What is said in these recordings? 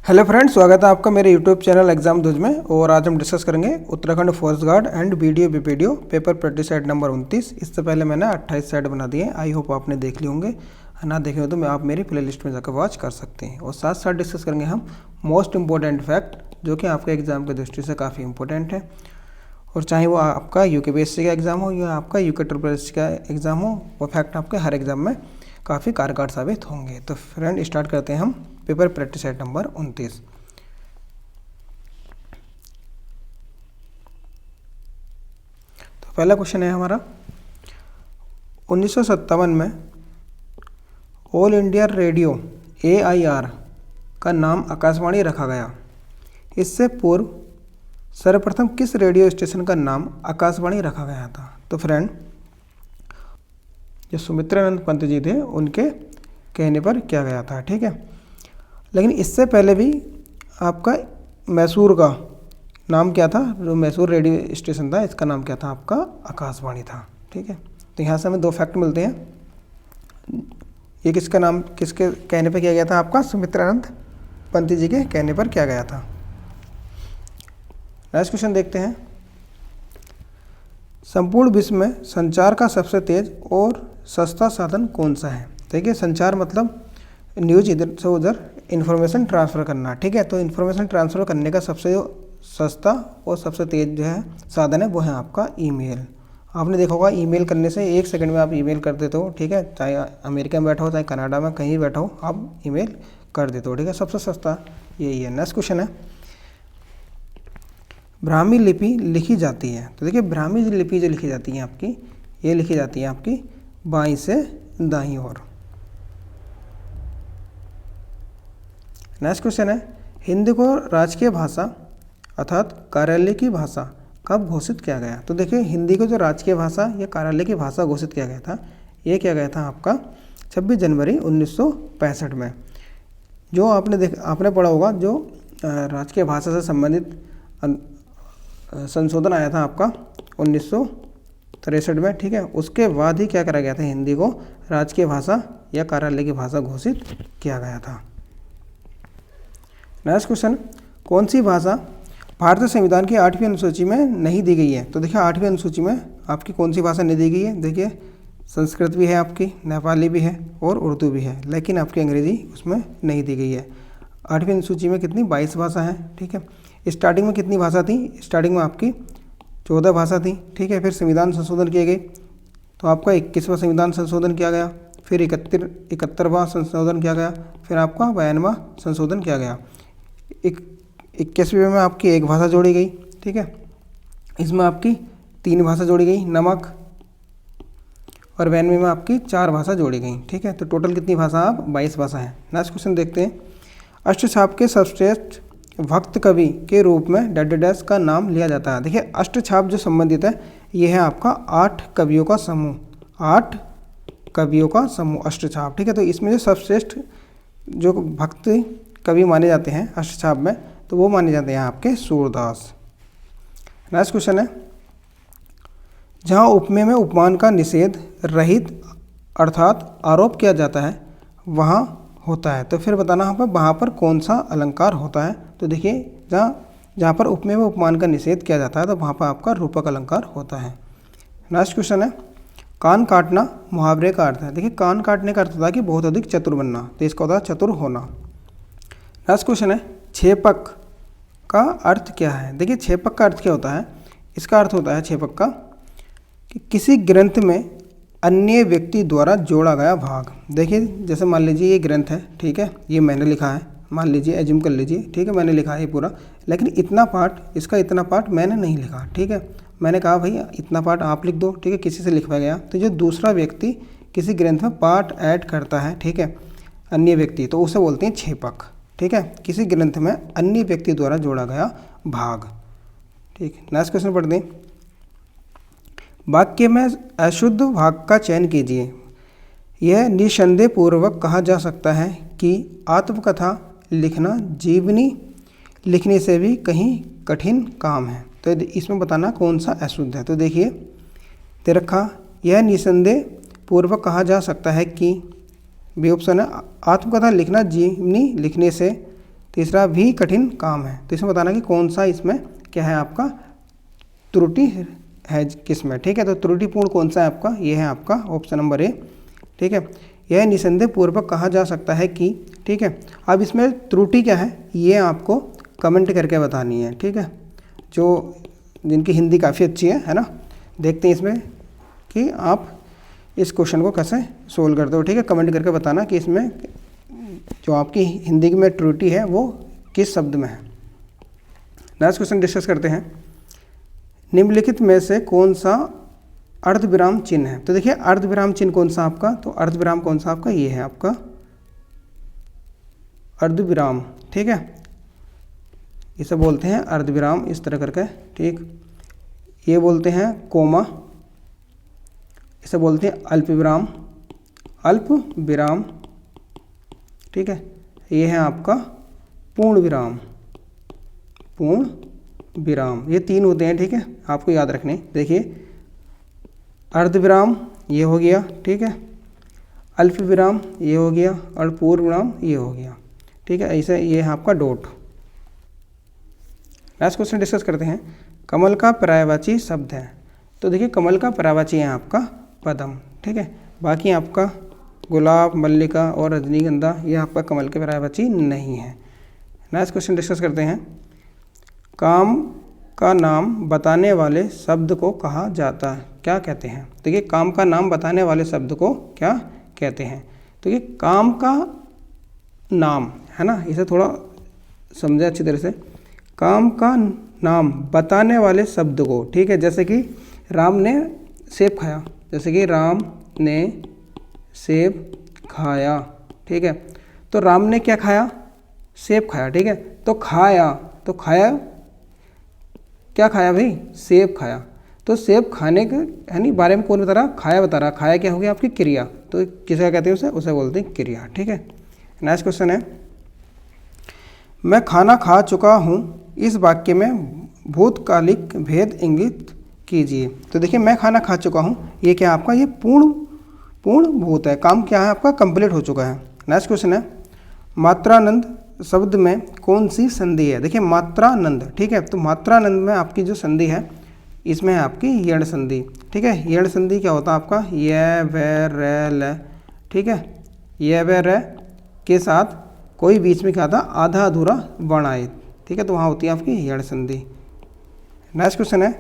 Hello friends, स्वागत है आपका मेरे यूट्यूब चैनल एग्जाम ध्वज में। और आज हम डिस्कस करेंगे Uttarakhand forest guard and VDO VPDO paper practice set number 29। इससे पहले मैंने 28 सेट बना दिए। आई होप आपने देख लिए होंगे, ना देखे हो तो मैं आप मेरी प्लेलिस्ट में जाकर वॉच कर सकते हैं। और साथ साथ डिस्कस करेंगे हम मोस्ट इंपॉर्टेंट फैक्ट जो कि आपके एग्जाम की दृष्टि से काफ़ी इंपॉर्टेंट है। और चाहे वो आपका यूकेपीएससी का एग्ज़ाम हो या आपका यूके ट्रिपल का एग्ज़ाम हो, वो फैक्ट आपके हर एग्ज़ाम में काफ़ी कारगर साबित होंगे। तो फ्रेंड स्टार्ट करते हैं हम पेपर प्रैक्टिस सेट नंबर 29। पहला क्वेश्चन है हमारा, 1957 में ऑल इंडिया रेडियो AIR का नाम आकाशवाणी रखा गया। इससे पूर्व सर्वप्रथम किस रेडियो स्टेशन का नाम आकाशवाणी रखा गया था? तो फ्रेंड, जो सुमित्रानंद पंत जी थे उनके कहने पर किया गया था, ठीक है। लेकिन इससे पहले भी आपका मैसूर का नाम क्या था? जो मैसूर रेडियो स्टेशन था इसका नाम क्या था? आपका आकाशवाणी था, ठीक है। तो यहाँ से हमें दो फैक्ट मिलते हैं। ये किसका नाम, किसके कहने पर किया गया था? आपका सुमित्रानंद पंत जी के कहने पर किया गया था। नेक्स्ट क्वेश्चन देखते हैं, संपूर्ण विश्व में संचार का सबसे तेज और सस्ता साधन कौन सा है? देखिए, संचार मतलब न्यूज इधर से उधर इन्फॉर्मेशन ट्रांसफ़र करना, ठीक है। तो इन्फॉर्मेशन ट्रांसफ़र करने का सबसे सस्ता और सबसे तेज़ जो है साधन है वो है आपका ईमेल। आपने देखा होगा ईमेल करने से 1 सेकंड में आप ईमेल कर देते हो, ठीक है। चाहे अमेरिका में बैठा हो, चाहे कनाडा में कहीं बैठा हो, आप ईमेल कर देते हो, ठीक है। सबसे सस्ता यही है। नेक्स्ट क्वेश्चन है, ब्राह्मी लिपि लिखी जाती है। तो देखिए, ब्राह्मी लिपि जो लिखी जाती है आपकी, ये लिखी जाती है आपकी बाईं से दाईं ओर। नेक्स्ट क्वेश्चन है, हिंदी को राजकीय भाषा अर्थात कार्यालय की भाषा कब घोषित किया गया? तो देखिए, हिंदी को जो राजकीय भाषा या कार्यालय की भाषा घोषित किया गया था, ये किया गया था आपका 26 जनवरी 1965 में। जो आपने पढ़ा होगा, जो राजकीय भाषा से संबंधित संशोधन आया था आपका 1963 में, ठीक है। उसके बाद ही क्या करा गया था? हिंदी को राजकीय भाषा या कार्यालय की भाषा घोषित किया गया था। नेक्स्ट क्वेश्चन, कौन सी भाषा भारतीय संविधान की 8वीं अनुसूची में नहीं दी गई है? तो देखिए, 8वीं अनुसूची में आपकी कौन सी भाषा नहीं दी गई है? देखिए, संस्कृत भी है आपकी, नेपाली भी है और उर्दू भी है, लेकिन आपकी अंग्रेजी उसमें नहीं दी गई है। 8वीं अनुसूची में कितनी? 22 भाषा है, ठीक है। स्टार्टिंग में कितनी भाषा थी? स्टार्टिंग में आपकी 14 भाषा थी, ठीक है। फिर संविधान संशोधन किए गए तो आपका 21वां संविधान संशोधन किया गया, फिर 71वां संशोधन किया गया, फिर आपका 92वां संशोधन किया गया। 21वीं में आपकी एक भाषा जोड़ी गई, ठीक है। इसमें आपकी 3 भाषा जोड़ी गई, नमक, और 92वीं में आपकी 4 भाषा जोड़ी गई, ठीक है। तो टोटल कितनी भाषा? आप 22 भाषा है। नेक्स्ट क्वेश्चन देखते हैं, अष्टछाप के सर्वश्रेष्ठ भक्त कवि के रूप में डैश का नाम लिया जाता है। देखिए, अष्टछाप जो संबंधित है ये है आपका 8 कवियों का समूह, 8 कवियों का समूह अष्टछाप, ठीक है। तो इसमें जो सर्वश्रेष्ठ जो भक्त कवि माने जाते हैं अष्टछाप में, तो वो माने जाते हैं आपके सूरदास। नेक्स्ट क्वेश्चन है, जहाँ उपमेय में उपमान का निषेध रहित अर्थात आरोप किया जाता है वहाँ होता है। तो फिर बताना वहाँ पर कौन सा अलंकार होता है? तो देखिए, जहाँ पर उपमेय में उपमान का निषेध किया जाता है तो वहाँ पर आपका रूपक अलंकार होता है। नेक्स्ट क्वेश्चन है, कान काटना मुहावरे का अर्थ है। देखिए, कान काटने का अर्थ होता है कि बहुत अधिक चतुर बनना, तो इसका होता है चतुर होना। नेक्स्ट क्वेश्चन है, छेपक का अर्थ क्या है? देखिए, छेपक का अर्थ क्या होता है? इसका अर्थ होता है छेपक का कि किसी ग्रंथ में अन्य व्यक्ति द्वारा जोड़ा गया भाग। देखिए, जैसे मान लीजिए ये ग्रंथ है, ठीक है, ये मैंने लिखा है, मान लीजिए, एज्यूम कर लीजिए, ठीक है, मैंने लिखा है ये पूरा, लेकिन इतना पार्ट, इसका इतना पार्ट मैंने नहीं लिखा, ठीक है। मैंने कहा भैया इतना पार्ट आप लिख दो, ठीक है, किसी से लिखवाया गया। तो जो दूसरा व्यक्ति किसी ग्रंथ में पार्ट ऐड करता है, ठीक है, अन्य व्यक्ति, तो उसे बोलते हैं छेपक, ठीक है। किसी ग्रंथ में अन्य व्यक्ति द्वारा जोड़ा गया भाग, ठीक। नेक्स्ट क्वेश्चन पढ़ते हैं, वाक्य में अशुद्ध भाग का चयन कीजिए। यह निसंदेह पूर्वक कहा जा सकता है कि आत्मकथा लिखना जीवनी लिखने से भी कहीं कठिन काम है। तो इसमें बताना कौन सा अशुद्ध है। तो देखिए, दे रखा, यह निसंदेह पूर्वक कहा जा सकता है कि बी ऑप्शन है, आत्मकथा लिखना जीवनी लिखने से तीसरा भी कठिन काम है। तो इसमें बताना कि कौन सा इसमें क्या है आपका त्रुटि है किसमें, ठीक है। तो त्रुटिपूर्ण कौन सा है आपका, ये है आपका ऑप्शन नंबर ए, ठीक है। यह निसंदेह पूर्वक कहा जा सकता है कि, ठीक है। अब इसमें त्रुटि क्या है ये आपको कमेंट करके बतानी है, ठीक है। जो जिनकी हिंदी काफ़ी अच्छी है ना, देखते हैं इसमें कि आप इस क्वेश्चन को कैसे सोल्व करते हो, ठीक है। कमेंट करके बताना कि इसमें जो आपकी हिंदी में त्रुटि है वो किस शब्द में है। नेक्स्ट क्वेश्चन डिस्कस करते हैं। निम्नलिखित में से कौन सा अर्धविराम चिन्ह है। तो देखिए अर्धविराम चिन्ह कौन सा आपका, तो अर्धविराम कौन सा आपका, ये है आपका अर्धविराम, ठीक है। इसे बोलते हैं अर्धविराम इस तरह करके, ठीक। ये बोलते हैं कोमा, इसे बोलते हैं अल्पविराम, अल्प विराम, ठीक है। ये है आपका पूर्ण विराम, पूर्ण विराम, ये तीन होते हैं, ठीक है। आपको याद रखने, देखिए अर्धविराम ये हो गया, ठीक है, अल्प विराम ये हो गया और पूर्ण विराम ये हो गया, ठीक है। ऐसे ये है आपका डॉट। नेक्स्ट क्वेश्चन डिस्कस करते हैं। कमल का पर्यायवाची शब्द है। तो देखिए कमल का पर्यायवाची है आपका पद्म, ठीक है। बाकी आपका गुलाब, मल्लिका और रजनीगंधा ये आपका कमल के पर्यायवाची नहीं है। नेक्स्ट क्वेश्चन डिस्कस करते हैं। काम का नाम बताने वाले शब्द को कहा जाता है, क्या कहते हैं। देखिए काम का नाम बताने वाले शब्द को क्या कहते हैं। तो ये काम का नाम है ना, इसे थोड़ा समझे अच्छी तरह से। काम का नाम बताने वाले शब्द को, ठीक है। जैसे कि राम ने सेब खाया, जैसे कि राम ने सेब खाया, ठीक है। तो राम ने क्या खाया, सेब खाया, ठीक है। तो खाया, तो खाया क्या खाया भाई, सेब खाया। तो सेब खाने के यानी बारे में कौन बता रहा, खाया बता रहा। खाया क्या हो गया आपकी क्रिया, तो किसे कहते हैं उसे बोलते हैं क्रिया, ठीक है। नेक्स्ट क्वेश्चन है। मैं खाना खा चुका हूँ, इस वाक्य में भूतकालिक भेद इंगित कीजिए। तो देखिए मैं खाना खा चुका हूँ, ये क्या आपका, ये पूर्ण भूत है, काम क्या है आपका कंप्लीट हो चुका है। नेक्स्ट क्वेश्चन है। मात्रानंद शब्द में कौन सी संधि है। देखिए मात्रानंद, ठीक है। तो मात्रानंद में आपकी जो संधि है इसमें है आपकी यण संधि, ठीक है। यण संधि क्या होता है आपका, य व र ल, ठीक है। य व र के साथ कोई बीच में क्या था, आधा अधूरा वर्ण आए, ठीक है। तो वहाँ होती है आपकी यण संधि। नेक्स्ट क्वेश्चन है।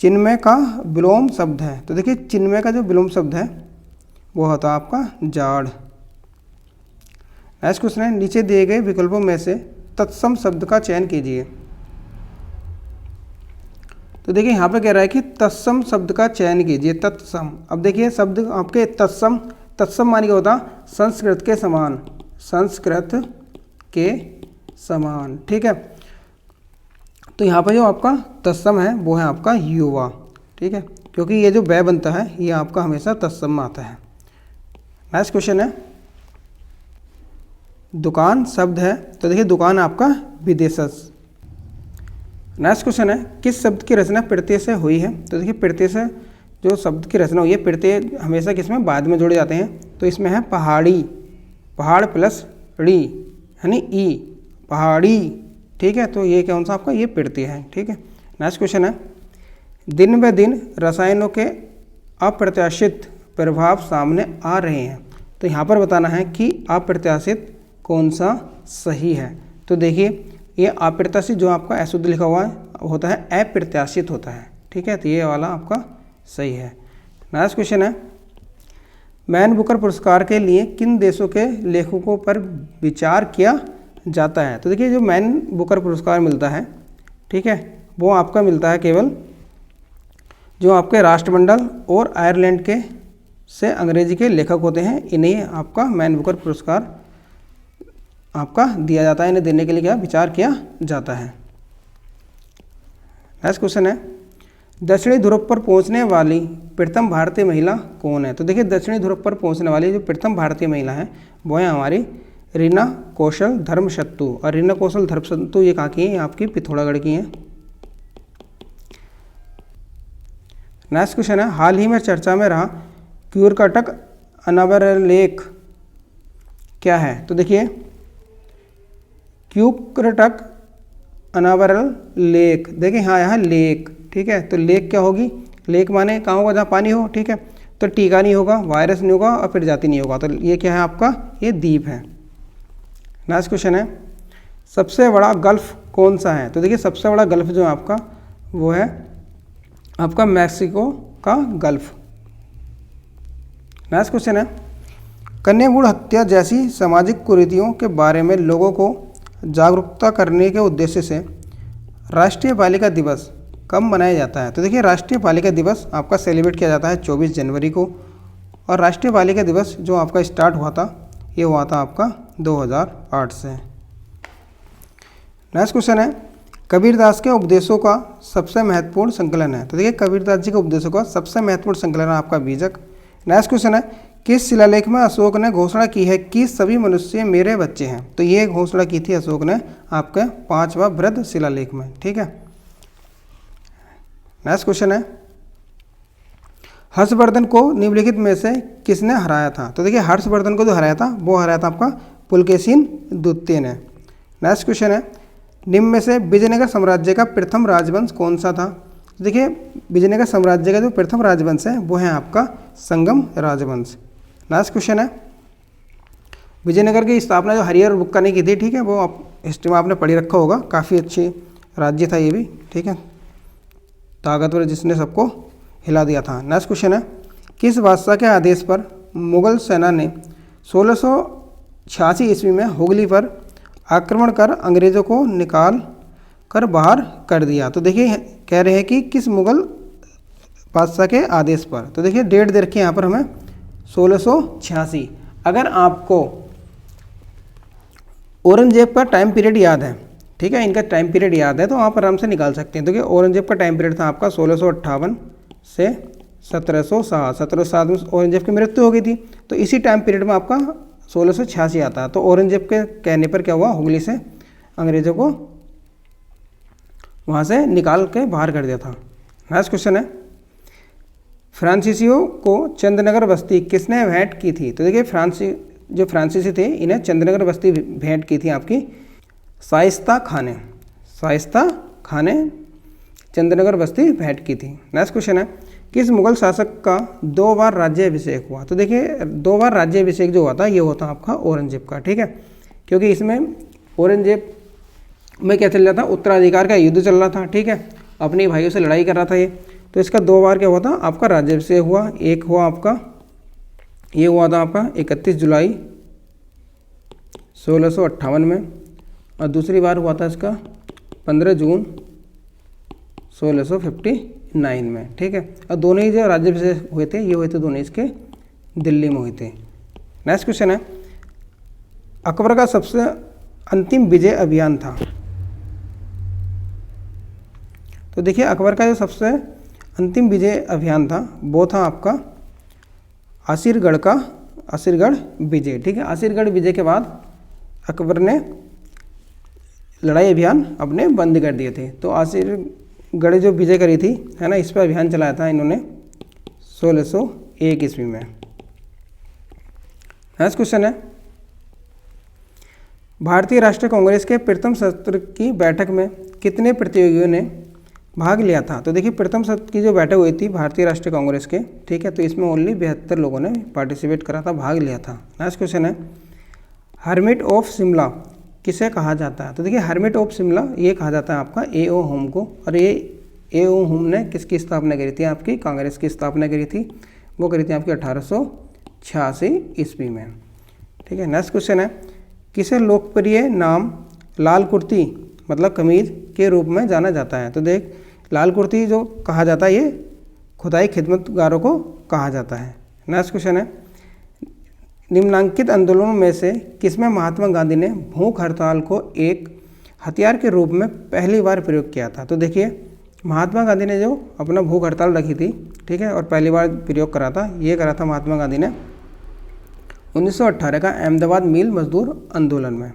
चिन्मय का विलोम शब्द है। तो देखिए चिन्मय का जो विलोम शब्द है वो होता है आपका जाड़। नेक्स्ट क्वेश्चन है। नीचे दिए गए विकल्पों में से तत्सम शब्द का चयन कीजिए। तो देखिए यहाँ पे कह रहा है कि तत्सम शब्द का चयन कीजिए, तत्सम। अब देखिए शब्द आपके तत्सम, तत्सम माने क्या होता, संस्कृत के समान, संस्कृत के समान, ठीक है। तो यहाँ पर जो आपका तत्सम है वो है आपका युवा, ठीक है, क्योंकि ये जो बै बनता है ये आपका हमेशा तत्सम में आता है। नेक्स्ट क्वेश्चन है। दुकान शब्द है। तो देखिए दुकान आपका विदेशस। नेक्स्ट क्वेश्चन है। किस शब्द की रचना प्रत्यय से हुई है। तो देखिए प्रत्यय से जो शब्द की रचना हुई है, प्रत्यय हमेशा किसमें बाद में जोड़े जाते हैं। तो इसमें है पहाड़ी, पहाड़ प्लस ड़ी यानी ई, पहाड़ी, ठीक है। तो ये कौन सा आपका, ये प्रत्यय है, ठीक है। नेक्स्ट क्वेश्चन है। दिन ब दिन रसायनों के अप्रत्याशित प्रभाव सामने आ रहे हैं। तो यहाँ पर बताना है कि अप्रत्याशित कौन सा सही है। तो देखिए ये अप्रत्याशित जो आपका अशुद्ध लिखा हुआ है होता है अप्रत्याशित होता है, ठीक है। तो ये वाला आपका सही है। नेक्स्ट क्वेश्चन है। मैन बुकर पुरस्कार के लिए किन देशों के लेखकों पर विचार किया जाता है। तो देखिए जो मैन बुकर पुरस्कार मिलता है, ठीक है, वो आपका मिलता है केवल जो आपके राष्ट्रमंडल और आयरलैंड के से अंग्रेजी के लेखक होते हैं, इन्हें आपका मैन बुकर पुरस्कार आपका दिया जाता है। इन्हें देने के लिए क्या विचार किया जाता है। नेक्स्ट क्वेश्चन है। दक्षिणी ध्रुव पर पहुंचने वाली प्रथम भारतीय महिला कौन है। तो देखिए दक्षिणी ध्रुव पर पहुंचने वाली जो प्रथम भारतीय महिला है वो है हमारी रीना कौशल धर्मशत्तु। और रीना कौशल धर्मशत्तु ये कहाँ की है, आपकी पिथौरागढ़ की हैं। नेक्स्ट क्वेश्चन है। हाल ही में चर्चा में रहा क्यूरकटक अनावरलेख क्या है। तो देखिए क्यूक्रटक अनावरल लेक, देखिए हाँ यहाँ लेक, ठीक है। तो लेक क्या होगी, लेक माने कहाँ होगा, जहाँ पानी हो, ठीक है। तो टीका नहीं होगा, वायरस नहीं होगा और फिर जाति नहीं होगा, तो ये क्या है आपका, ये द्वीप है। नेक्स्ट क्वेश्चन है, सबसे बड़ा गल्फ कौन सा है। तो देखिए सबसे बड़ा गल्फ जो है आपका वो है आपका मैक्सिको का गल्फ। नेक्स्ट क्वेश्चन है, कन्या भ्रूण हत्या जैसी सामाजिक कुरीतियों के बारे में लोगों को जागरूकता करने के उद्देश्य से राष्ट्रीय बालिका दिवस कब मनाया जाता है। तो देखिए राष्ट्रीय बालिका दिवस आपका सेलिब्रेट किया जाता है 24 जनवरी को, और राष्ट्रीय बालिका दिवस जो आपका स्टार्ट हुआ था ये हुआ था आपका 2008 से। नेक्स्ट क्वेश्चन है, कबीरदास के उपदेशों का सबसे महत्वपूर्ण संकलन है। तो देखिए कबीरदास जी के उपदेशों का सबसे महत्वपूर्ण संकलन है आपका बीजक। नेक्स्ट क्वेश्चन है, किस शिलालेख में अशोक ने घोषणा की है कि सभी मनुष्य मेरे बच्चे हैं। तो ये घोषणा की थी अशोक ने आपके 5वां बृहद शिलालेख में, ठीक है। नेक्स्ट क्वेश्चन है, हर्षवर्धन को निम्नलिखित में से किसने हराया था। तो देखिए हर्षवर्धन को जो हराया था वो हराया था आपका पुलकेशिन द्वितीय ने। नेक्स्ट क्वेश्चन है, निम्न में से विजयनगर साम्राज्य का प्रथम राजवंश कौन सा था। तो देखिए विजयनगर साम्राज्य का जो प्रथम राजवंश है वो है आपका संगम राजवंश। नेक्स्ट क्वेश्चन है, विजयनगर की स्थापना जो हरिहर बुक्का ने की थी, ठीक है, वो आप हिस्ट्री में आपने पढ़ी रखा होगा, काफ़ी अच्छी राज्य था ये भी, ठीक है, ताकतवर जिसने सबको हिला दिया था। नेक्स्ट क्वेश्चन है, किस बादशाह के आदेश पर मुगल सेना ने 1686 ईस्वी में हुगली पर आक्रमण कर अंग्रेज़ों को निकाल कर बाहर कर दिया। तो देखिए कह रहे हैं कि किस मुगल बादशाह के आदेश पर। तो देखिए डेट दे रखी है यहाँ पर हमें 1686। अगर आपको औरंगजेब का टाइम पीरियड याद है, ठीक है, इनका टाइम पीरियड याद है तो आप आराम से निकाल सकते हैं। तो देखिए औरंगजेब का टाइम पीरियड था आपका 1658 से 1707। 1707 में औरंगजेब की मृत्यु हो गई थी, तो इसी टाइम पीरियड में आपका 1686 आता है। तो औरंगजेब के कहने पर क्या हुआ, हुगली से अंग्रेज़ों को वहाँ से निकाल के बाहर कर दिया था। नेक्स्ट क्वेश्चन है, फ्रांसीसियों को चंद्रनगर बस्ती किसने भेंट की थी। तो देखिए फ्रांसीसी थे इन्हें चंद्रनगर बस्ती भेंट की थी आपकी शाइस्ता खां ने चंद्रनगर बस्ती भेंट की थी। नेक्स्ट क्वेश्चन है, किस मुगल शासक का 2 बार राज्याभिषेक हुआ। तो देखिए 2 बार राज्याभिषेक जो हुआ था ये होता आपका औरंगजेब का, ठीक है, क्योंकि इसमें औरंगजेब में क्या चल रहा था, उत्तराधिकार का युद्ध चल रहा था, ठीक है, अपने भाइयों से लड़ाई कर रहा था ये, तो इसका 2 बार क्या हुआ था आपका राज्याभिषेक हुआ। एक हुआ आपका ये हुआ था आपका 31 जुलाई 1658 में, और दूसरी बार हुआ था इसका 15 जून 1659 में, ठीक है। और दोनों ही जो राज्याभिषेक हुए थे ये हुए थे दोनों इसके दिल्ली में हुए थे। नेक्स्ट क्वेश्चन है, अकबर का सबसे अंतिम विजय अभियान था। तो देखिए अकबर का जो सबसे अंतिम विजय अभियान था वो था आपका आसिरगढ़ विजय, ठीक है। आसिरगढ़ विजय के बाद अकबर ने लड़ाई अभियान अपने बंद कर दिए थे। तो आसिरगढ़ जो विजय करी थी, है ना, इस पर अभियान चलाया था इन्होंने 1601 ईस्वी में। नेक्स्ट क्वेश्चन है, भारतीय राष्ट्रीय कांग्रेस के प्रथम सत्र की बैठक में कितने प्रतियोगियों ने भाग लिया था। तो देखिए प्रथम सत्र की जो बैठक हुई थी भारतीय राष्ट्रीय कांग्रेस के, ठीक है, तो इसमें ओनली 72 लोगों ने पार्टिसिपेट करा था, भाग लिया था। नेक्स्ट क्वेश्चन है, हर्मिट ऑफ शिमला किसे कहा जाता है। तो देखिए हर्मिट ऑफ शिमला ये कहा जाता है आपका A.O. होम को, और ये A.O. होम ने किसकी स्थापना करी थी, आपकी कांग्रेस की स्थापना करी थी, वो करी थी आपकी 1886 ईस्वी में, ठीक है। नेक्स्ट क्वेश्चन है, किसे लोकप्रिय नाम लाल कुर्ती मतलब कमीज के रूप में जाना जाता है। तो देख लाल कुर्ती जो कहा जाता है ये खुदाई खिदमतगारों को कहा जाता है। नेक्स्ट क्वेश्चन है, निम्नांकित आंदोलनों में से किसमें महात्मा गांधी ने भूख हड़ताल को एक हथियार के रूप में पहली बार प्रयोग किया था। तो देखिए महात्मा गांधी ने जो अपना भूख हड़ताल रखी थी, ठीक है, और पहली बार प्रयोग करा था, ये करा था महात्मा गांधी ने 1918 का अहमदाबाद मिल मजदूर आंदोलन में।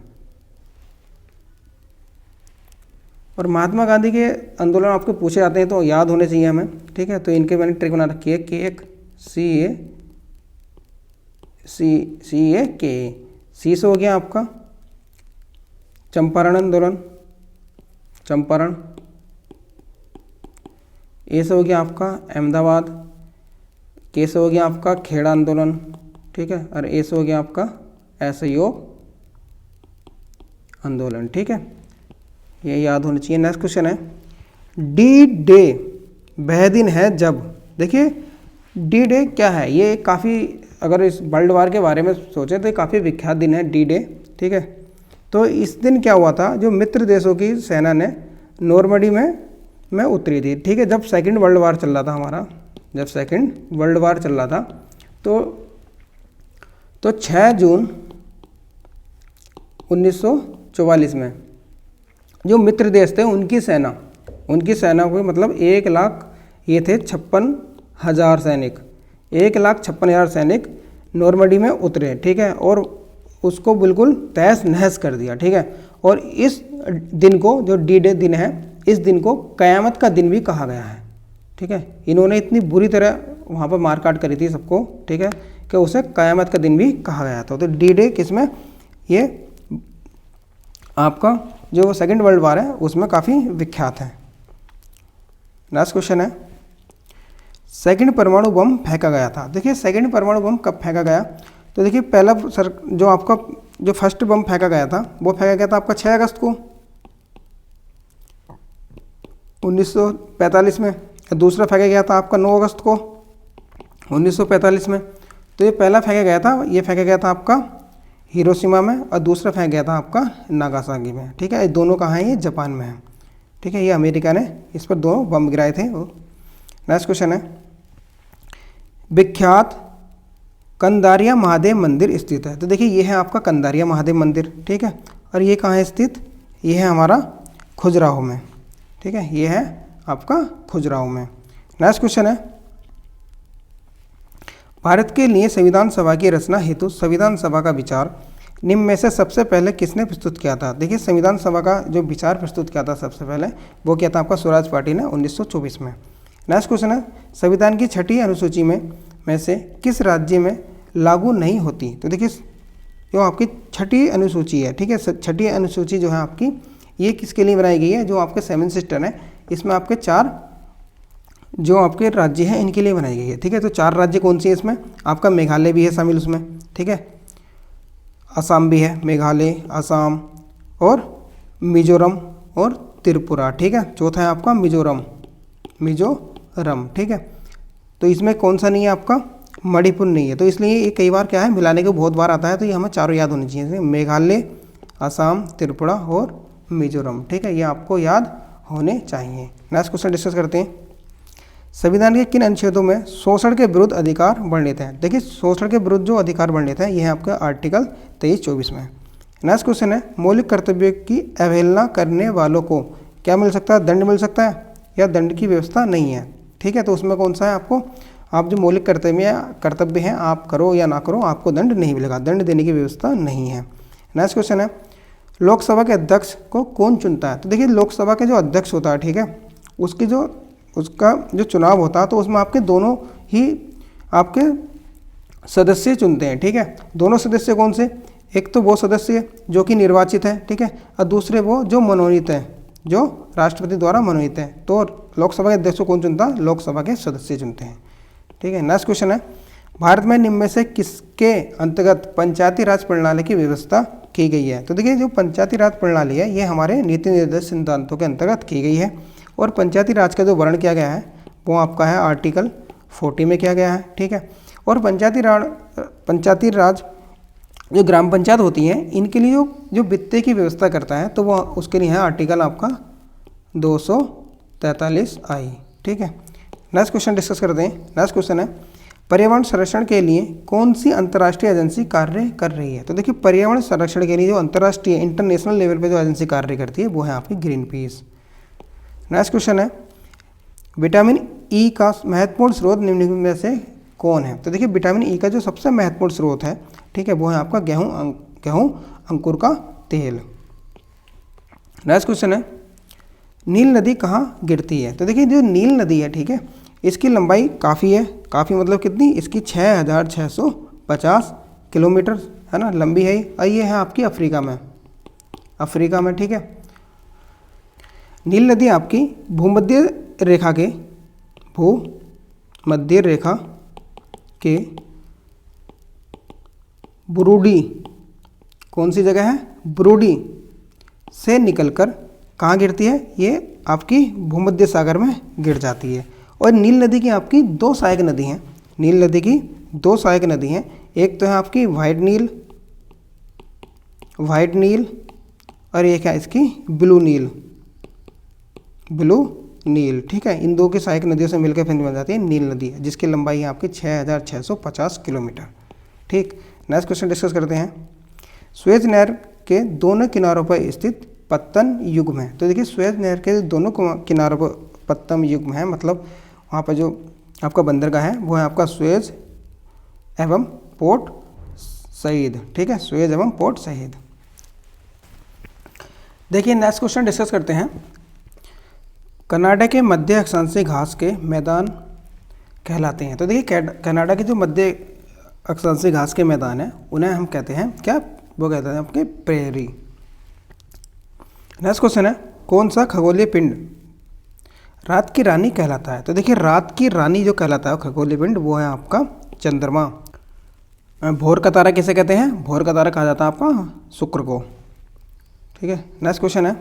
और महात्मा गांधी के आंदोलन आपको पूछे जाते हैं तो याद होने चाहिए हमें, ठीक है। तो इनके मैंने ट्रिक बना रखी है कि एक सी से हो गया आपका चंपारण आंदोलन, चंपारण। ए से हो गया आपका अहमदाबाद, के से हो गया आपका खेड़ा आंदोलन, ठीक है, और ए से हो गया आपका असहयोग आंदोलन, ठीक है, ये याद होना चाहिए। नेक्स्ट क्वेश्चन है डी डे वह दिन है जब, देखिए डी डे क्या है, ये काफ़ी, अगर इस वर्ल्ड वार के बारे में सोचें तो ये काफ़ी विख्यात दिन है डी डे, ठीक है। तो इस दिन क्या हुआ था, जो मित्र देशों की सेना ने नॉर्मंडी में उतरी थी, ठीक है, जब सेकंड वर्ल्ड वार चल रहा था हमारा, जब सेकंड वर्ल्ड वार चल रहा था, तो 6 जून 1944 में जो मित्र देश थे उनकी सेना को मतलब 1 लाख, ये थे 56,000 सैनिक, 1,56,000 सैनिक नॉर्मंडी में उतरे, ठीक है, और उसको बिल्कुल तहस नहस कर दिया, ठीक है। और इस दिन को, जो डी डे दिन है, इस दिन को क़यामत का दिन भी कहा गया है, ठीक है। इन्होंने इतनी बुरी तरह वहाँ पर मारकाट करी थी सबको, ठीक है, कि उसे क़यामत का दिन भी कहा गया था। तो डी डे किसमें, ये आपका जो सेकंड वर्ल्ड वार है उसमें काफ़ी विख्यात है। नेक्स्ट क्वेश्चन है सेकंड परमाणु बम फेंका गया था। देखिए सेकंड परमाणु बम कब फेंका गया, तो देखिए पहला जो आपका जो फर्स्ट बम फेंका गया था वो फेंका गया था आपका 6 अगस्त को 1945 में, दूसरा फेंका गया था आपका 9 अगस्त को 1945 में। तो ये पहला फेंका गया था, ये फेंका गया था आपका हिरोशिमा में, और दूसरा फेंका गया था आपका नागासाकी में, ठीक है। ये दोनों कहाँ हैं, ये जापान में है, ठीक है, ये अमेरिका ने इस पर 2 बम गिराए थे। नेक्स्ट क्वेश्चन है विख्यात कंदारिया महादेव मंदिर स्थित है। तो देखिए ये है आपका कंदारिया महादेव मंदिर, ठीक है, और ये कहाँ है स्थित, ये है हमारा खजुराहो में, ठीक है, ये है आपका खजुराहो में। नेक्स्ट क्वेश्चन है भारत के लिए संविधान सभा की रचना हेतु संविधान सभा का विचार निम्न में से सबसे पहले किसने प्रस्तुत किया था। देखिए संविधान सभा का जो विचार प्रस्तुत किया था सबसे पहले वो किया था आपका स्वराज पार्टी ने 1924 में। नेक्स्ट क्वेश्चन है संविधान की 6ठी अनुसूची में से किस राज्य में लागू नहीं होती। तो देखिए जो आपकी 6ठी अनुसूची है, ठीक है, 6ठी अनुसूची जो है आपकी ये किसके लिए बनाई गई है, जो आपके 7 सिस्टर हैं इसमें आपके 4 जो आपके राज्य हैं इनके लिए बनाई गई है, ठीक है। तो 4 राज्य कौन सी है इसमें, आपका मेघालय भी है शामिल उसमें, ठीक है, असम भी है, मेघालय, असम और मिजोरम और त्रिपुरा, ठीक है। चौथा है आपका मिजोरम, ठीक है। तो इसमें कौन सा नहीं है आपका, मणिपुर नहीं है। तो इसलिए ये कई बार क्या है मिलाने को बहुत बार आता है, तो ये हमें चारों याद होनी चाहिए, मेघालय, असम, त्रिपुरा और मिजोरम, ठीक है, ये आपको याद होने चाहिए। नेक्स्ट क्वेश्चन डिस्कस करते हैं संविधान के किन अनुच्छेदों में शोषण के विरुद्ध अधिकार वर्णित हैं। देखिए शोषण के विरुद्ध जो अधिकार वर्णित है ये है आपका आर्टिकल 23-24 में। नेक्स्ट क्वेश्चन है मौलिक कर्तव्य की अवहेलना करने वालों को क्या मिल सकता है, दंड मिल सकता है या दंड की व्यवस्था नहीं है, ठीक है। तो उसमें कौन सा है, आपको आप जो मौलिक कर्तव्य हैं आप करो या ना करो आपको दंड नहीं मिलेगा, दंड देने की व्यवस्था नहीं है। नेक्स्ट क्वेश्चन है लोकसभा के अध्यक्ष को कौन चुनता है। तो देखिए लोकसभा के जो अध्यक्ष होता है, ठीक है, उसका जो चुनाव होता है तो उसमें आपके दोनों ही आपके सदस्य चुनते हैं, ठीक है। दोनों सदस्य कौन से, एक तो वो सदस्य जो कि निर्वाचित है, ठीक है, और दूसरे वो जो मनोनीत हैं, जो राष्ट्रपति द्वारा मनोनीत हैं। तो लोकसभा के अध्यक्ष को कौन चुनता है, लोकसभा के सदस्य चुनते हैं, ठीक है। नेक्स्ट क्वेश्चन है भारत में निम्न में से किसके अंतर्गत पंचायती राज प्रणाली की व्यवस्था की गई है। तो देखिए जो पंचायती राज प्रणाली है ये हमारे नीति निर्देश सिद्धांतों के अंतर्गत की गई है, और पंचायती राज का जो वर्णन किया गया है वो आपका है आर्टिकल 40 में किया गया है, ठीक है। और पंचायती राज जो ग्राम पंचायत होती हैं इनके लिए जो वित्त की व्यवस्था करता है तो वो उसके लिए है आर्टिकल आपका 243I, ठीक है। नेक्स्ट क्वेश्चन डिस्कस करते हैं। नेक्स्ट क्वेश्चन है पर्यावरण संरक्षण के लिए कौन सी अंतर्राष्ट्रीय एजेंसी कार्य कर रही है। तो देखिए पर्यावरण संरक्षण के लिए जो अंतर्राष्ट्रीय इंटरनेशनल लेवल पे जो एजेंसी कार्य करती है वो है आपकी ग्रीन पीस। नेक्स्ट क्वेश्चन है विटामिन ई का महत्वपूर्ण स्रोत निम्नलिखित में से कौन है। तो देखिए विटामिन ई का जो सबसे महत्वपूर्ण स्रोत है, ठीक है, वो है आपका गेहूँ अंकुर का तेल। नेक्स्ट क्वेश्चन है नील नदी कहाँ गिरती है। तो देखिए जो नील नदी है, ठीक है, इसकी लंबाई काफ़ी है, काफ़ी मतलब कितनी, इसकी 6650 किलोमीटर है ना लंबी है, और ये है आपकी अफ्रीका में, अफ्रीका में, ठीक है। नील नदी आपकी भूमध्य रेखा के बुरुंडी, कौन सी जगह है, बुरुंडी से निकलकर कहाँ गिरती है, ये आपकी भूमध्य सागर में गिर जाती है। और नील नदी की आपकी दो सहायक नदी हैं, नील नदी की दो सहायक नदी हैं, एक तो है आपकी वाइट नील और एक है इसकी ब्लू नील, ठीक है। इन दो की सहायक नदियों से मिलकर फिर बन जाती है नील नदी, जिसकी लंबाई है आपकी 6650 किलोमीटर, ठीक। नेक्स्ट क्वेश्चन डिस्कस करते हैं। सुएज नहर के दोनों किनारों पर स्थित पत्तन युग्म है। तो देखिए सुएज नहर के दोनों किनारों पर पत्तन युग्म है, मतलब वहाँ पर जो आपका बंदरगाह है वो है आपका सुएज एवं पोर्ट सईद, ठीक है, सुएज एवं पोर्ट सईद। देखिए नेक्स्ट क्वेश्चन डिस्कस करते हैं। कनाडा के मध्य अक्षांशीय घास के मैदान कहलाते हैं। तो देखिए कनाडा के जो मध्य अक्षांशीय घास के मैदान हैं उन्हें हम कहते हैं क्या, वो कहते हैं आपके प्रेरी। नेक्स्ट क्वेश्चन है, कौन सा खगोलीय पिंड रात की रानी कहलाता है। तो देखिए रात की रानी जो कहलाता है खगोलीय पिंड वो है आपका चंद्रमा। भोर का तारा किसे कहते हैं, भोर का तारा कहा जाता है आपका शुक्र को, ठीक है। नेक्स्ट क्वेश्चन है,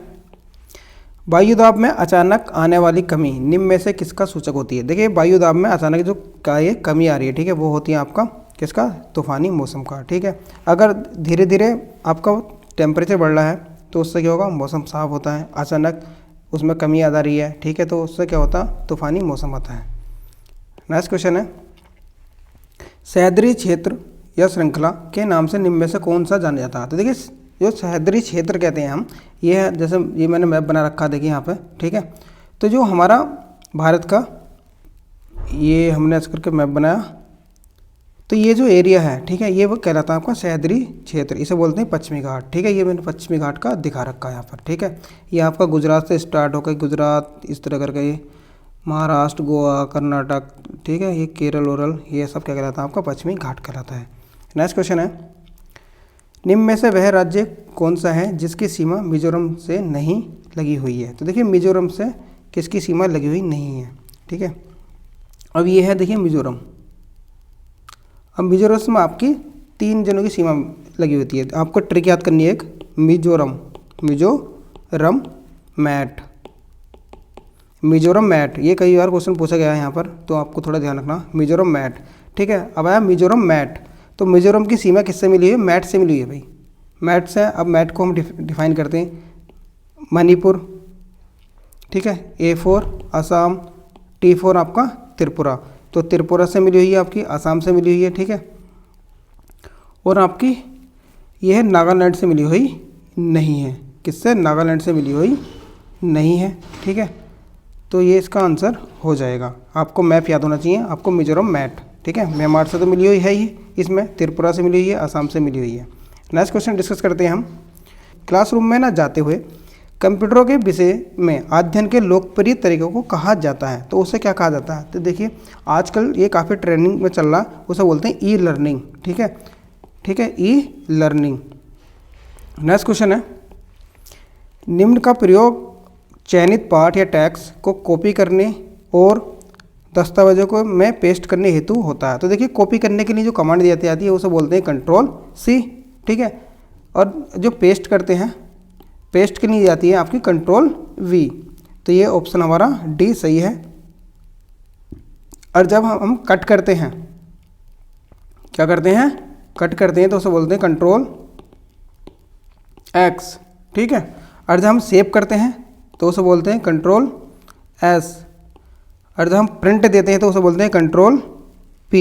वायुदाब में अचानक आने वाली कमी निम्न में से किसका सूचक होती है। देखिए वायुदाब में अचानक जो ये कमी आ रही है, ठीक है, वो होती है आपका किसका, तूफानी मौसम का, ठीक है। अगर धीरे धीरे आपका टेम्परेचर बढ़ रहा है तो उससे क्या होगा, मौसम साफ होता है। अचानक उसमें कमी आ रही है, ठीक है, तो उससे क्या होता है, तूफानी मौसम आता है। नेक्स्ट क्वेश्चन है, सह्याद्री क्षेत्र या श्रृंखला के नाम से निम्न में से कौन सा जाना जाता है। तो देखिए जो सह्याद्री क्षेत्र कहते हैं हम, ये है, जैसे ये मैंने मैप बना रखा है देखिए यहाँ पे, ठीक है। तो जो हमारा भारत का ये हमने ऐसे करके मैप बनाया, तो ये जो एरिया है, ठीक है, ये वो कहलाता है आपका सह्याद्री क्षेत्र, इसे बोलते हैं पश्चिमी घाट, ठीक है। ये मैंने पश्चिमी घाट का दिखा रखा है यहाँ पर, ठीक है। ये आपका गुजरात से स्टार्ट होकर गुजरात इस तरह करके ये महाराष्ट्र, गोवा, कर्नाटक, ठीक है, ये केरल ओरल, ये सब क्या कहलाता है आपका पश्चिमी घाट कहलाता है। नेक्स्ट क्वेश्चन है, निम्न में से वह राज्य कौन सा है जिसकी सीमा मिजोरम से नहीं लगी हुई है। तो देखिए मिजोरम से किसकी सीमा लगी हुई नहीं है, ठीक है। अब ये है देखिए मिजोरम, अब मिजोरम में आपकी 3 जनों की सीमा लगी होती है। आपको ट्रिक याद करनी है, एक मिजोरम मैट, ये कई बार क्वेश्चन पूछा गया है यहाँ पर, तो आपको थोड़ा ध्यान रखना, मिजोरम मैट, ठीक है। अब आया मिजोरम मैट, तो मिजोरम की सीमा किससे मिली है, मैट से मिली है भाई, मैट से। अब मैट को हम डिफाइन करते हैं, मणिपुर, ठीक है, A4 असम, T4 आपका त्रिपुरा, तो त्रिपुरा से मिली हुई है आपकी, असम से मिली हुई है, ठीक है। और आपकी यह है नागालैंड से मिली हुई नहीं है, किससे, नागालैंड से मिली हुई नहीं है, ठीक है। तो ये इसका आंसर हो जाएगा। आपको मैप याद होना चाहिए, आपको मिजोरम मैट, ठीक है। म्यांमार से तो मिली हुई है ही, इसमें त्रिपुरा से मिली हुई है, असम से मिली हुई है। नेक्स्ट क्वेश्चन डिस्कस करते हैं हम। क्लासरूम में ना जाते हुए कंप्यूटरों के विषय में अध्ययन के लोकप्रिय तरीकों को कहा जाता है, तो उसे क्या कहा जाता है। तो देखिए आजकल ये काफ़ी ट्रेंडिंग में चल रहा है, उसे बोलते हैं ई लर्निंग, ठीक है, ई लर्निंग। नेक्स्ट क्वेश्चन है, निम्न का प्रयोग चयनित पाठ या टैक्स को कॉपी करने और दस्तावेजों को में पेस्ट करने हेतु होता है। तो देखिए कॉपी करने के लिए जो कमांड दी जाती है उसे बोलते हैं Ctrl+C, ठीक है। और जो पेस्ट करते हैं, पेस्ट के लिए जाती है आपकी Ctrl+V, तो ये ऑप्शन हमारा डी सही है। और जब हम कट करते हैं, क्या करते हैं, कट करते हैं, तो उसे बोलते हैं Ctrl+X, ठीक है। और जब हम सेव करते हैं तो उसे बोलते हैं Ctrl+S, और जब हम प्रिंट देते हैं तो उसे बोलते हैं Ctrl+P,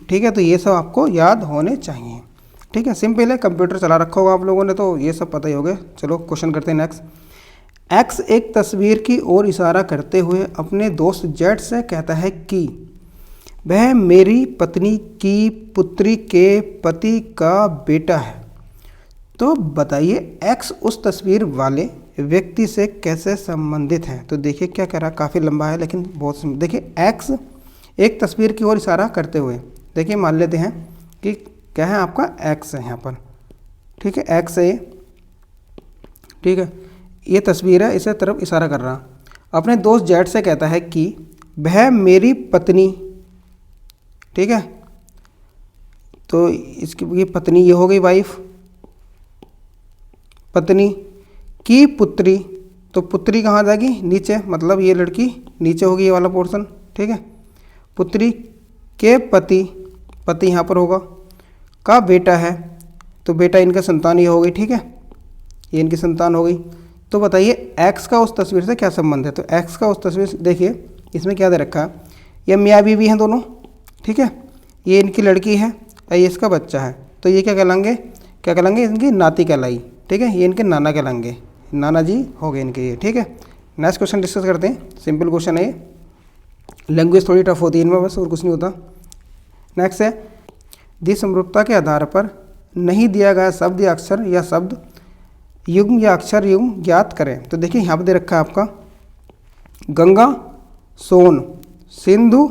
ठीक है। तो ये सब आपको याद होने चाहिए, ठीक है। सिंपल है, कंप्यूटर चला रखा होगा आप लोगों ने, तो ये सब पता ही होगा। चलो क्वेश्चन करते हैं नेक्स्ट। एक्स एक तस्वीर की ओर इशारा करते हुए अपने दोस्त जेड से कहता है कि वह मेरी पत्नी की पुत्री के पति का बेटा है। तो बताइए एक्स उस तस्वीर वाले व्यक्ति से कैसे संबंधित है। तो देखिए क्या कह रहा है, काफ़ी लंबा है लेकिन बहुत सिंपल। देखिए एक्स एक तस्वीर की ओर इशारा करते हुए, देखिए मान लेते हैं कि क्या है आपका एक्स है यहाँ पर, ठीक है, एक्स है, ठीक है, ये तस्वीर है, इसे तरफ इशारा कर रहा। अपने दोस्त जेड से कहता है कि वह मेरी पत्नी, ठीक है, तो इसकी ये पत्नी ये हो गई वाइफ, पत्नी की पुत्री, तो पुत्री कहाँ जाएगी, नीचे, मतलब ये लड़की नीचे होगी, ये वाला पोर्शन, ठीक है। पुत्री के पति, पति यहाँ पर होगा, का बेटा है, तो बेटा इनका संतान ये हो गई, ठीक है, ये इनकी संतान हो गई। तो बताइए एक्स का उस तस्वीर से क्या संबंध है। तो एक्स का उस तस्वीर से देखिए इसमें क्या दे रखा है, ये मियाँ बीवी हैं दोनों, ठीक है, ये इनकी लड़की है और ये इसका बच्चा है, तो ये क्या कहलाएंगे, क्या कहलाएंगे, इनकी नाती कहलाई, ठीक है, ये इनके नाना कहलाएंगे, नाना जी हो गए इनके ये, ठीक है। नेक्स्ट क्वेश्चन डिस्कस करते हैं, सिंपल क्वेश्चन है ये, लैंग्वेज थोड़ी टफ होती है इनमें बस, और कुछ नहीं होता। नेक्स्ट है, दी समरूपता के आधार पर नहीं दिया गया शब्द या अक्षर या शब्द युग्म या अक्षर युग्म ज्ञात करें। तो देखिए यहाँ पर दे रखा है आपका गंगा, सोन, सिंधु,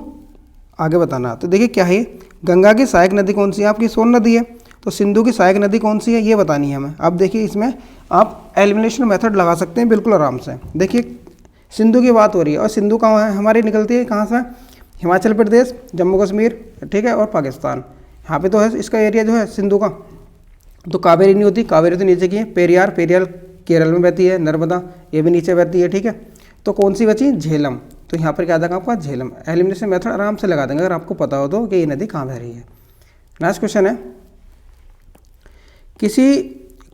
आगे बताना। तो देखिए क्या है, गंगा की सहायक नदी कौन सी है, आपकी सोन नदी है, तो सिंधु की सहायक नदी कौन सी है ये बतानी है हमें। अब देखिए इसमें आप एलिमिनेशन मेथड लगा सकते हैं बिल्कुल आराम से। देखिए सिंधु की बात हो रही है, और सिंधु कहाँ है, हमारी निकलती है कहाँ से, हिमाचल प्रदेश, जम्मू कश्मीर, ठीक है, और पाकिस्तान, यहाँ पे तो है इसका एरिया जो है सिंधु का। तो कावेरी नहीं होती, कावेरी तो नीचे की है, पेरियार, पेरियार केरल में बहती है, नर्मदा ये भी नीचे बहती है, ठीक है। तो कौन सी बची, झेलम, तो यहाँ पर क्या आ जाएगा आपका झेलम। एलिमिनेशन मेथड आराम से लगा देंगे अगर आपको पता हो तो कि ये नदी कहाँ बह रही है। नेक्स्ट क्वेश्चन है, किसी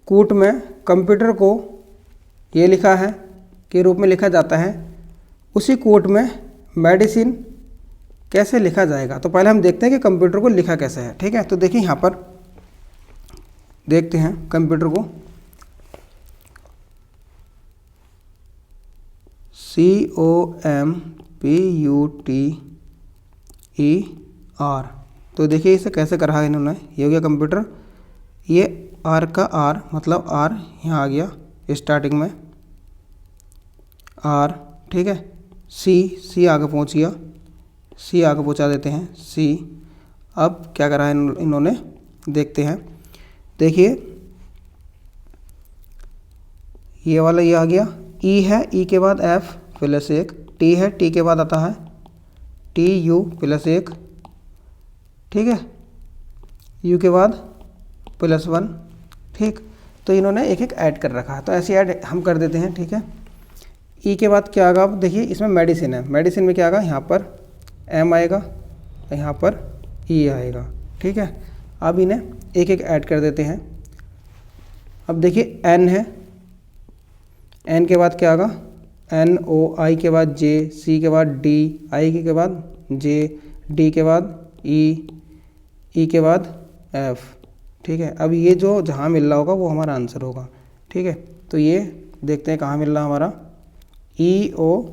कूट में कंप्यूटर को ये लिखा है के रूप में लिखा जाता है, उसी कूट में मेडिसिन कैसे लिखा जाएगा। तो पहले हम देखते हैं कि कंप्यूटर को लिखा कैसे है, ठीक है। तो देखिए यहाँ पर देखते हैं कंप्यूटर को, COMPUTER। तो देखिए इसे कैसे करा है इन्होंने, ये हो गया कंप्यूटर, ये आर का आर मतलब आर यहाँ आ गया स्टार्टिंग में आर, ठीक है, सी आगे पहुँच गया, सी आगे पहुँचा देते हैं सी। अब क्या करा है इन्होंने, देखते हैं, देखिए ये वाला ये आ गया, ई है, ई के बाद एफ प्लस एक, टी है, टी के बाद आता है टी यू प्लस एक, ठीक है, यू के बाद प्लस वन, ठीक। तो इन्होंने एक एक ऐड कर रखा है, तो ऐसे ऐड हम कर देते हैं, ठीक है। ई के बाद क्या आएगा, अब देखिए इसमें मेडिसिन है, मेडिसिन में क्या आएगा, यहाँ पर एम आएगा, यहाँ पर ई आएगा, ठीक है। अब इन्हें एक एक ऐड कर देते हैं। अब देखिए एन है, एन के बाद क्या आएगा, एन ओ, आई के बाद जे, सी के बाद डी, आई के बाद जे, डी के बाद ई के बाद एफ, ठीक है। अब ये जो जहाँ मिल रहा होगा वो हमारा आंसर होगा, ठीक है। तो ये देखते हैं कहाँ मिल रहा हमारा, E O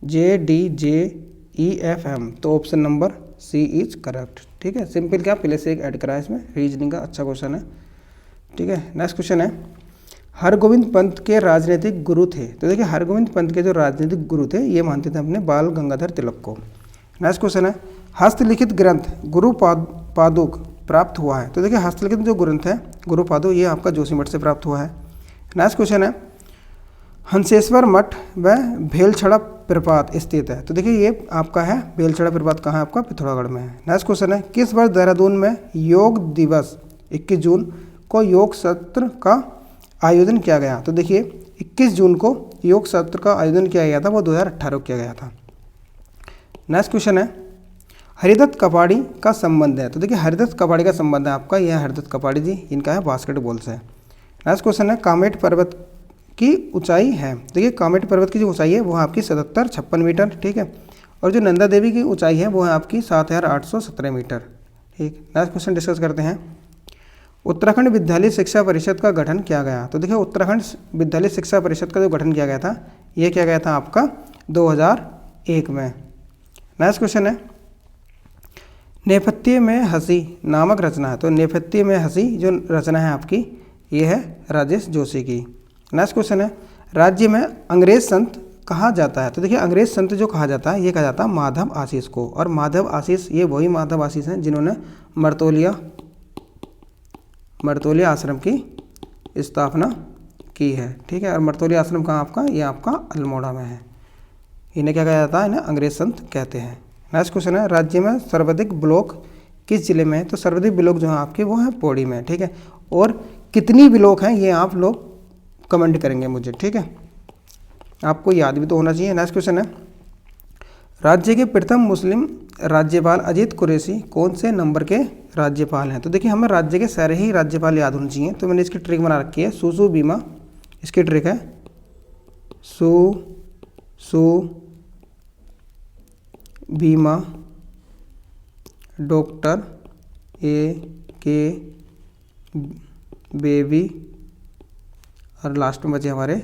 J D J E F M, तो option number C is correct, ठीक है। सिंपल क्या प्लस एक ऐड करा है इसमें, रीजनिंग का अच्छा क्वेश्चन है, ठीक है। नेक्स्ट क्वेश्चन है, हरगोविंद पंत के राजनीतिक गुरु थे। तो देखिए हरगोविंद पंत के जो राजनीतिक गुरु थे ये मानते थे अपने बाल गंगाधर तिलक को। नेक्स्ट क्वेश्चन है, हस्तलिखित ग्रंथ गुरु पादुक प्राप्त हुआ है। तो देखिए हस्तलिखित जो ग्रंथ है गुरु पादुक ये आपका जोशीमठ से प्राप्त हुआ है। नेक्स्ट क्वेश्चन है, हंसेश्वर मठ व भेलछड़ा प्रपात स्थित है। तो देखिए ये आपका है भेलछड़ा प्रपात कहाँ है, आपका पिथौरागढ़ में है। नेक्स्ट क्वेश्चन है, किस वर्ष देहरादून में योग दिवस 21 जून को योग सत्र का आयोजन किया गया। तो देखिए 21 जून को योग सत्र का आयोजन किया गया था, वो 2018 को किया गया था। नेक्स्ट क्वेश्चन है, हरिदत्त कपाड़ी का संबंध है। तो देखिए हरिदत्त कपाड़ी का संबंध है आपका, यह हरिदत्त कपाड़ी जी इनका है बास्केटबॉल से। नेक्स्ट क्वेश्चन है, कामेट पर्वत की ऊंचाई है। देखिए कामेट पर्वत की जो ऊंचाई है वो है आपकी 7756 मीटर, ठीक है। और जो नंदा देवी की ऊंचाई है वो है आपकी 7817 मीटर, ठीक। नेक्स्ट क्वेश्चन डिस्कस करते हैं, उत्तराखंड विद्यालय शिक्षा परिषद का गठन किया गया। तो देखिए उत्तराखंड विद्यालय शिक्षा परिषद का जो गठन किया गया था ये किया गया था आपका 2001 में। नेक्स्ट क्वेश्चन है, नेपथ्य में हंसी नामक रचना है। तो नेपथ्य में हंसी जो रचना है आपकी ये है राजेश जोशी की। नेक्स्ट क्वेश्चन है, राज्य में अंग्रेज संत कहा जाता है। तो देखिए अंग्रेज संत जो कहा जाता है ये कहा जाता है माधव आशीष को, और माधव आशीष ये वही माधव आशीष हैं जिन्होंने मर्तोलिया आश्रम की स्थापना की है, ठीक है। और मरतोली आश्रम कहाँ आपका, ये आपका अल्मोड़ा में है। इन्हें क्या कहा जाता है, इन्हें अंग्रेज संत कहते हैं। नेक्स्ट क्वेश्चन है, राज्य में सर्वाधिक ब्लॉक किस जिले में है? तो सर्वाधिक ब्लॉक जो है आपके वो है पौड़ी में, ठीक है। और कितनी ब्लॉक हैं ये आप लोग कमेंट करेंगे मुझे, ठीक है, आपको याद भी तो होना चाहिए। नेक्स्ट क्वेश्चन है, राज्य के प्रथम मुस्लिम राज्यपाल अजीत कुरैशी कौन से नंबर के राज्यपाल हैं? तो देखिए हमें राज्य के सारे ही राज्यपाल याद होने चाहिए, तो मैंने इसकी ट्रिक बना रखी है, सू बीमा। इसकी ट्रिक है सू बीमा डॉक्टर ए के बेबी और लास्ट में बचे हमारे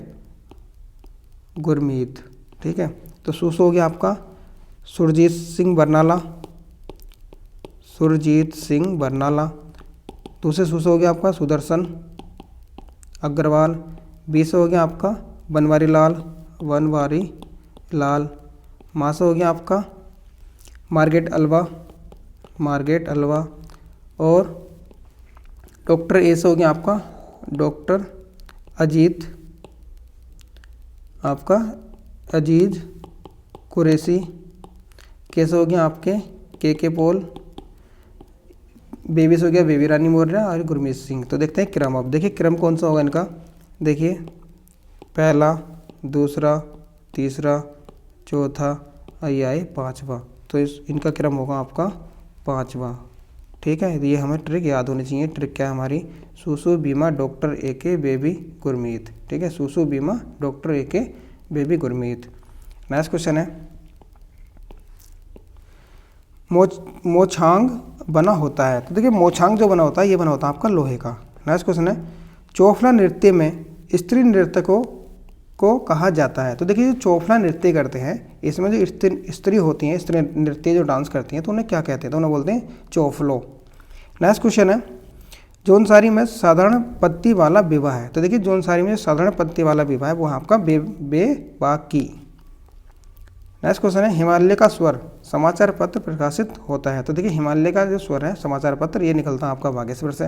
गुरमीत, ठीक है। तो सूसो हो गया आपका सुरजीत सिंह बरनाला। दूसरे सूसो हो गया आपका सुदर्शन अग्रवाल। 20 हो गया आपका बनवारी लाल। मासा हो गया आपका मार्गेट अलवा। और डॉक्टर ए से हो गया आपका डॉक्टर अजीज कुरैशी। कैसे हो गया आपके के पॉल। बेबी से हो गया बेबी रानी मौर्य और गुरमीत सिंह। तो देखते हैं क्रम, अब देखिए क्रम कौन सा होगा इनका, देखिए पहला, दूसरा, तीसरा, चौथा, ये आए पाँचवा। तो इनका क्रम होगा आपका पाँचवा, ठीक है। ये हमें ट्रिक याद होनी चाहिए। ट्रिक क्या है हमारी, सूसू बीमा डॉक्टर ए के बेबी गुरमीत, ठीक है। सूसू बीमा डॉक्टर ए के बेबी गुरमीत। नेक्स्ट क्वेश्चन है, मोछांग बना होता है। तो देखिए मोछांग जो बना होता है ये बना होता है आपका लोहे का। नेक्स्ट क्वेश्चन है, चौफला नृत्य में स्त्री नर्तकों को कहा जाता है। तो देखिए जो चौफला नृत्य करते हैं इसमें जो स्त्री होती हैं, स्त्री नृत्य जो डांस करती हैं, तो उन्हें क्या कहते हैं? तो उन्हें बोलते हैं चौफलो। नेक्स्ट क्वेश्चन है, जौनसारी में साधारण पत्ती वाला विवाह है। तो देखिए जौनसारी में साधारण पत्ती वाला विवाह है वो आपका बेबाकी। नेक्स्ट क्वेश्चन है, हिमालय का स्वर समाचार पत्र प्रकाशित होता है। तो देखिए हिमालय का जो स्वर है समाचार पत्र ये निकलता है आपका बागेश्वर से।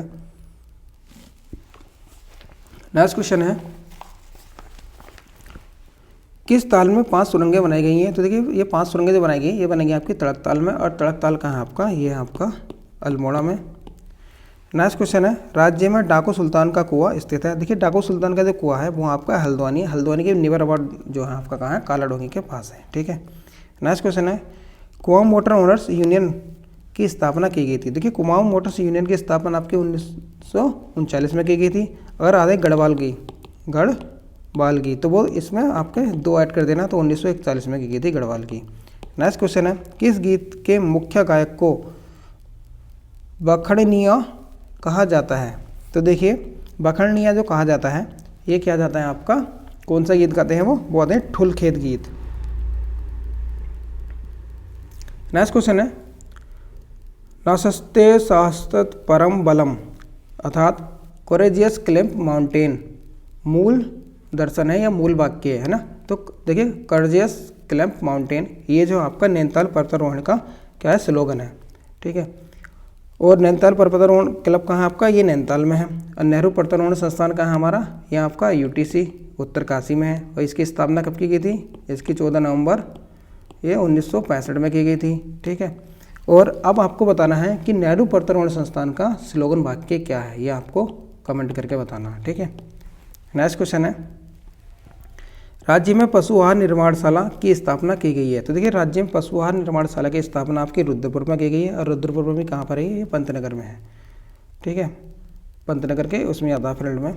नेक्स्ट क्वेश्चन है, किस ताल में 5 सुरंगें बनाई गई हैं? तो देखिए ये 5 सुरंगें जो बनाई गई ये बनेगी आपकी तड़क ताल में, और तड़क ताल कहाँ है आपका, ये है आपका अल्मोड़ा में। नेक्स्ट क्वेश्चन है, राज्य में डाकू सुल्तान का कुआं स्थित है। देखिए डाकू सुल्तान का जो कुआं है वो आपका हल्द्वानी है। हल्द्वानी के निवर अवार्ड जो है आपका कहाँ है, काला डोंगी के पास है, ठीक है। नेक्स्ट क्वेश्चन है, कुमाऊं मोटर ओनर्स यूनियन की स्थापना की गई थी। देखिए कुमाऊं मोटर्स यूनियन की स्थापना आपके 1939 में की गई थी। अगर आधे गढ़वाल की तो वो इसमें आपके 2 ऐड कर देना, तो 1941 में की गई थी गढ़वाल की। नेक्स्ट क्वेश्चन है, किस गीत के मुख्य गायक को बखड़निया कहा जाता है? तो देखिए बखड़निया जो कहा जाता है ये क्या जाता है आपका, कौन सा गीत गाते हैं वो बोलते हैं ठुल खेत गीत। नेक्स्ट क्वेश्चन है, नासस्ते शास्त्रत परम बलम अर्थात कोरेजियस क्लिम्प माउंटेन मूल दर्शन है या मूल वाक्य है ना। तो देखिए कोरेजियस क्लिम्प माउंटेन ये जो आपका नैनीताल पर्वतारोहण का क्या है, स्लोगन है, ठीक है। और नैनीताल पर्वतारोहण क्लब कहाँ है आपका, ये नैनीताल में है। और नेहरू पर्वतारोहण संस्थान कहाँ है हमारा, ये आपका UTC उत्तरकाशी में है। और इसकी स्थापना कब की गई थी, इसकी 14 नवंबर ये 1965 में की गई थी, ठीक है। और अब आपको बताना है कि नेहरू पर्वतारोहण संस्थान का स्लोगन वाक्य क्या है, ये आपको कमेंट करके बताना, ठीक है। नेक्स्ट क्वेश्चन है, राज्य में पशु आहार निर्माणशाला की स्थापना की गई है। तो देखिए राज्य में पशु आहार निर्माणशाला की स्थापना आपकी रुद्रपुर में की गई है। और रुद्रपुर में कहाँ पर है, ये पंतनगर में है, ठीक है, पंतनगर के उसमें आधा फील्ड में।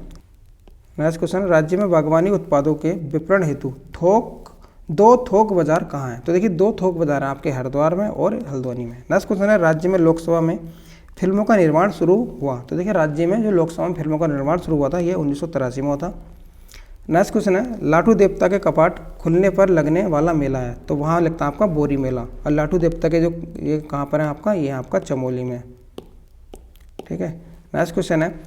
नेक्स्ट क्वेश्चन, राज्य में बागवानी उत्पादों के विपणन हेतु 2 थोक बाजार कहाँ हैं? तो देखिए 2 थोक बाजार हैं आपके हरिद्वार में और हल्द्वानी में। नेक्स्ट क्वेश्चन है, राज्य में लोकसभा में फिल्मों का निर्माण शुरू हुआ। तो देखिए राज्य में जो लोकसभा में फिल्मों का निर्माण शुरू हुआ था ये 1983 में हुआ था। नेक्स्ट क्वेश्चन है, लाठू देवता के कपाट खुलने पर लगने वाला मेला है। तो वहाँ लगता है आपका बोरी मेला। और लाठू देवता के जो ये कहाँ पर है आपका, ये आपका चमोली में, ठीक है। नेक्स्ट क्वेश्चन है,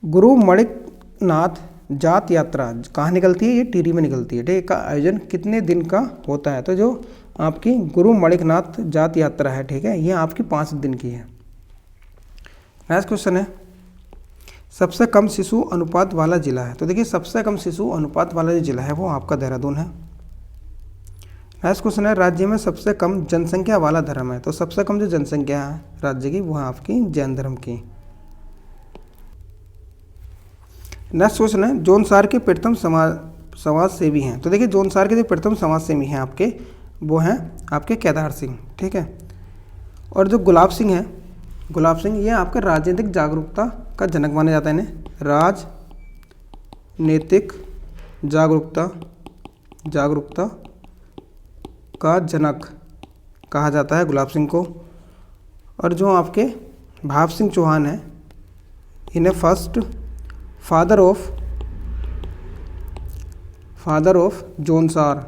गुरु मणिकनाथ जात यात्रा कहाँ निकलती है, ये टिहरी में निकलती है, ठीक है। का आयोजन कितने दिन का होता है? तो जो आपकी गुरु मणिकनाथ जात यात्रा है, ठीक है, ये आपकी 5 दिन की है। नेक्स्ट क्वेश्चन है, सबसे कम शिशु अनुपात वाला जिला है, तो देखिए सबसे कम शिशु अनुपात वाला जो जिला है वो आपका देहरादून है। नेक्स्ट क्वेश्चन है राज्य में सबसे कम जनसंख्या वाला धर्म है, तो सबसे कम जो जनसंख्या है राज्य की वो है आपकी जैन धर्म की। नेक्स्ट क्वेश्चन है जोनसार के प्रथम समाज सेवी हैं, तो देखिए जोनसार के जो प्रथम समाज सेवी हैं आपके वो हैं आपके केदार सिंह, ठीक है। और जो गुलाब सिंह है, गुलाब सिंह ये आपके राजनीतिक जागरूकता का जनक माना जाता है इन्हें, राजनीतिक जागरूकता का जनक कहा जाता है गुलाब सिंह को। और जो आपके भाव सिंह चौहान है इन्हें first father of Jaunsar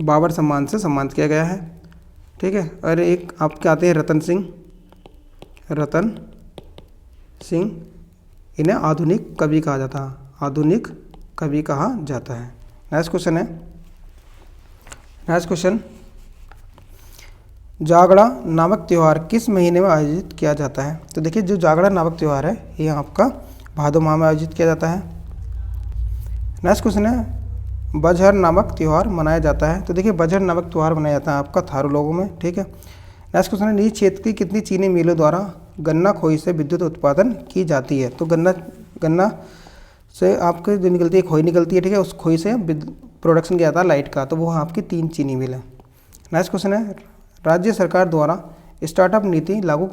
Babar सम्मान से सम्मानित किया गया है, ठीक है। और एक आपके आते हैं रतन सिंह इन्हें आधुनिक कवि कहा जाता है। नेक्स्ट क्वेश्चन जागड़ा नामक त्यौहार किस महीने में आयोजित किया जाता है, तो देखिए जो जागड़ा नामक त्यौहार है ये आपका भादो माह में आयोजित किया जाता है। नेक्स्ट क्वेश्चन है बजहर नामक त्यौहार मनाया जाता है, तो देखिए बजहर नामक त्यौहार मनाया जाता है आपका थारू लोगों में, ठीक है। नेक्स्ट क्वेश्चन है निजी क्षेत्र की कितनी चीनी मिलों द्वारा गन्ना खोई से विद्युत उत्पादन की जाती है, तो गन्ना से आपके जो निकलती है खोई निकलती है, ठीक है। उस खोई से प्रोडक्शन किया जाता है लाइट का, तो वो आपकी 3 चीनी मिल है। नेक्स्ट क्वेश्चन है राज्य सरकार द्वारा स्टार्टअप नीति लागू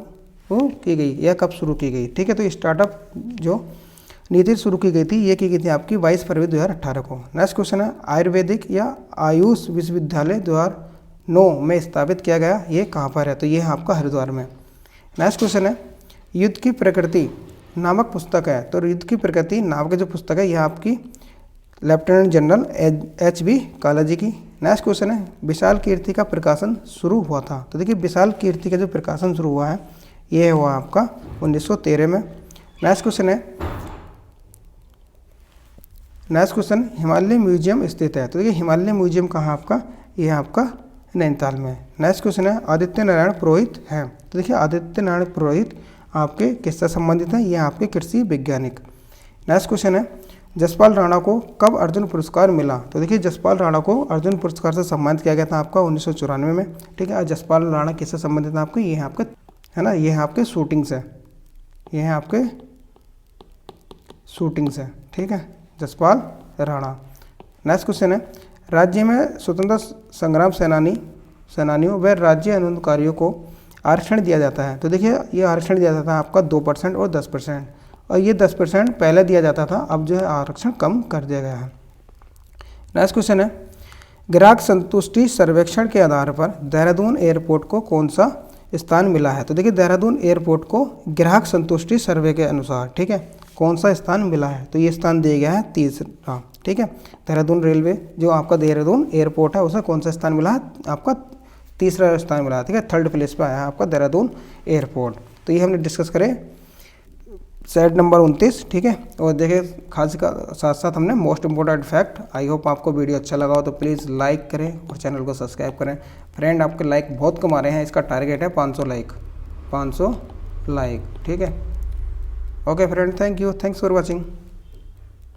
की गई, यह कब शुरू की गई, ठीक है। तो स्टार्टअप जो नीति शुरू की गई थी ये की गई थी आपकी 22 फरवरी 2018 को। नेक्स्ट क्वेश्चन है आयुर्वेदिक या आयुष विश्वविद्यालय 2009 में स्थापित किया गया, ये कहाँ पर है, तो ये है आपका हरिद्वार में। नेक्स्ट क्वेश्चन है युद्ध की प्रकृति नामक पुस्तक है, तो युद्ध की प्रकृति नामक जो पुस्तक है यह आपकी लेफ्टिनेंट जनरल HB काला जी की। नेक्स्ट क्वेश्चन है विशाल कीर्ति का प्रकाशन शुरू हुआ था, तो देखिए विशाल कीर्ति का जो प्रकाशन शुरू हुआ है ये हुआ आपका 1913 में। नेक्स्ट क्वेश्चन हिमालय म्यूजियम स्थित है, तो देखिए हिमालय म्यूजियम कहाँ आपका, ये आपका नैनीताल में। नेक्स्ट क्वेश्चन है आदित्य नारायण पुरोहित है, तो देखिए आदित्य नारायण पुरोहित आपके किससे संबंधित हैं, ये आपके कृषि वैज्ञानिक। नेक्स्ट क्वेश्चन है जसपाल राणा को कब अर्जुन पुरस्कार मिला, तो देखिए जसपाल राणा को अर्जुन पुरस्कार से सम्मानित किया गया था आपका 1994 में, ठीक है। जसपाल राणा किससे संबंधित है आपके, ये है आपके है ना, ये है आपके शूटिंग से, ये है आपके शूटिंग से, ठीक है, जसपाल राणा। नेक्स्ट क्वेश्चन है राज्य में स्वतंत्रता संग्राम सेनानियों व राज्य आंदोलनकारियों को आरक्षण दिया जाता है, तो देखिए ये आरक्षण दिया जाता है आपका 2% और 10%, और ये 10% पहले दिया जाता था, अब जो है आरक्षण कम कर दिया गया है। नेक्स्ट क्वेश्चन है ग्राहक संतुष्टि सर्वेक्षण के आधार पर देहरादून एयरपोर्ट को कौन सा स्थान मिला है, तो देखिए देहरादून एयरपोर्ट को ग्राहक संतुष्टि सर्वे के अनुसार, ठीक है, कौन सा स्थान मिला है, तो ये स्थान दिया गया है 30, ठीक है। देहरादून रेलवे जो आपका देहरादून एयरपोर्ट है उसे कौन सा स्थान मिला है, आपका 3रा स्थान मिला है, ठीक है, 3rd प्लेस पे आया है आपका देहरादून एयरपोर्ट। तो ये हमने डिस्कस करे सेट नंबर 29, ठीक है। और देखिए खास का साथ साथ हमने most important fact. I hope आपको वीडियो अच्छा लगा हो तो प्लीज़ लाइक करें और चैनल को सब्सक्राइब करें। फ्रेंड आपके लाइक बहुत कम आ रहे हैं, इसका टारगेट है 500 लाइक, ठीक है। Okay friend, thank you, thanks for watching.